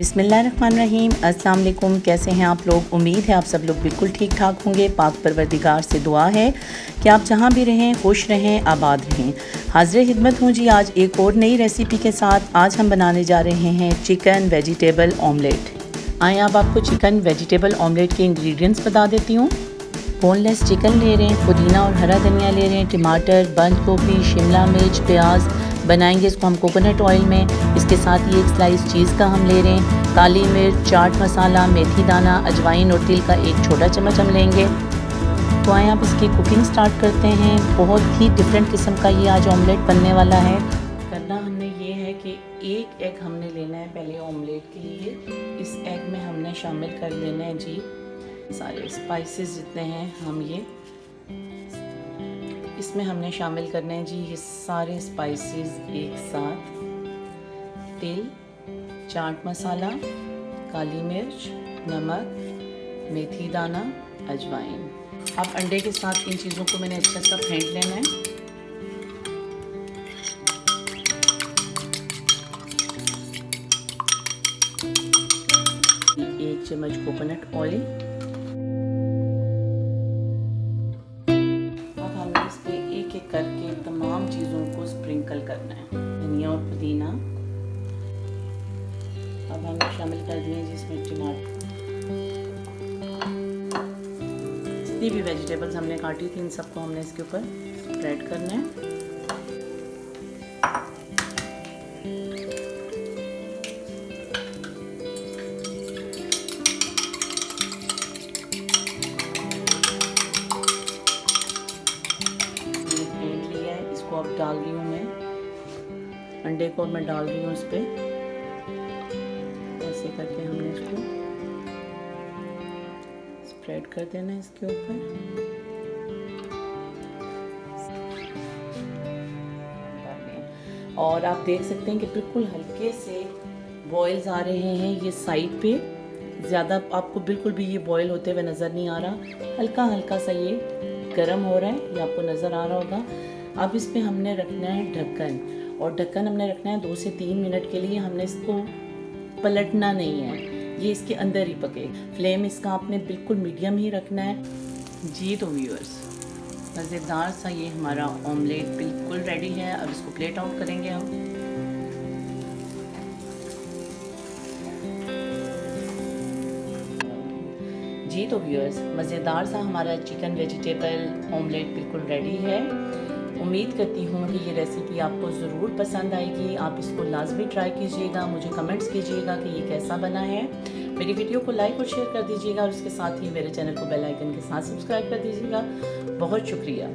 बिस्मिल्लाहिर्रहमानिर्रहीम। अस्सलाम वालेकुम। कैसे हैं आप लोग? उम्मीद है आप सब लोग बिल्कुल ठीक ठाक होंगे। पाक परवरदिगार से दुआ है कि आप जहाँ भी रहें खुश रहें, आबाद रहें। हाज़िर खिदमत हूँ जी आज एक और नई रेसिपी के साथ। आज हम बनाने जा रहे हैं चिकन वेजिटेबल ऑमलेट। आए अब आपको चिकन वेजिटेबल ऑमलेट के इंग्रेडिएंट्स बता देती हूँ। बोनलेस चिकन ले रहे हैं, पुदीना और हरा धनिया ले रहे हैं, टमाटर, बंद गोभी, शिमला मिर्च, प्याज। बनाएंगे इसको हम कोकोनट ऑयल में। इसके साथ ही एक स्लाइस चीज़ का हम ले रहे हैं, काली मिर्च, चाट मसाला, मेथी दाना, अजवाइन और तिल का एक छोटा चम्मच हम लेंगे। तो आए आप इसकी कुकिंग स्टार्ट करते हैं। बहुत ही डिफरेंट किस्म का ये आज ऑमलेट बनने वाला है। करना हमने ये है कि एक एग हमने लेना है पहले ऑमलेट के लिए। इस एग में हमने शामिल कर लेना है जी सारे स्पाइसेस जितने हैं हम ये इसमें हमने शामिल करने हैं जी ये सारे स्पाइसेस एक साथ। तिल, चाट मसाला, काली मिर्च, नमक, मेथी दाना, अजवाइन। अब अंडे के साथ इन चीज़ों को मैंने अच्छा सा फेंट लेना है। एक चम्मच कोकोनट ऑयल। अब हमने इस पे एक एक करके तमाम चीज़ों को स्प्रिंकल करना है। धनिया और पुदीना अब हमने शामिल कर दिए जिसमें टमाटर, जितनी भी वेजिटेबल्स हमने काटी थी इन सबको हमने इसके ऊपर स्प्रेड करना है। इसको अब डाल रही हूँ मैं, अंडे को मैं डाल रही हूँ इस पे। ऐसे करके हमने इसको स्प्रेड कर देना है इसके ऊपर। और आप देख सकते हैं कि बिल्कुल हल्के से बॉयल्स आ रहे हैं ये साइड पे। ज़्यादा आपको बिल्कुल भी ये बॉयल होते हुए नज़र नहीं आ रहा, हल्का हल्का सा ये गर्म हो रहा है, ये आपको नज़र आ रहा होगा। अब इस पे हमने रखना है ढक्कन, और ढक्कन हमने रखना है 2 से 3 मिनट के लिए। हमने इसको पलटना नहीं है, ये इसके अंदर ही पके। फ्लेम इसका आपने बिल्कुल मीडियम ही रखना है जी। तो व्यूअर्स, मज़ेदार सा ये हमारा ऑमलेट बिल्कुल रेडी है। अब इसको प्लेट आउट करेंगे हम। जी तो व्यूअर्स, मज़ेदार सा हमारा चिकन वेजिटेबल ऑमलेट बिल्कुल रेडी है। उम्मीद करती हूँ कि ये रेसिपी आपको ज़रूर पसंद आएगी। आप इसको लाजमी ट्राई कीजिएगा, मुझे कमेंट्स कीजिएगा कि ये कैसा बना है। मेरी वीडियो को लाइक और शेयर कर दीजिएगा और इसके साथ ही मेरे चैनल को बेल आइकन के साथ सब्सक्राइब कर दीजिएगा। बहुत शुक्रिया।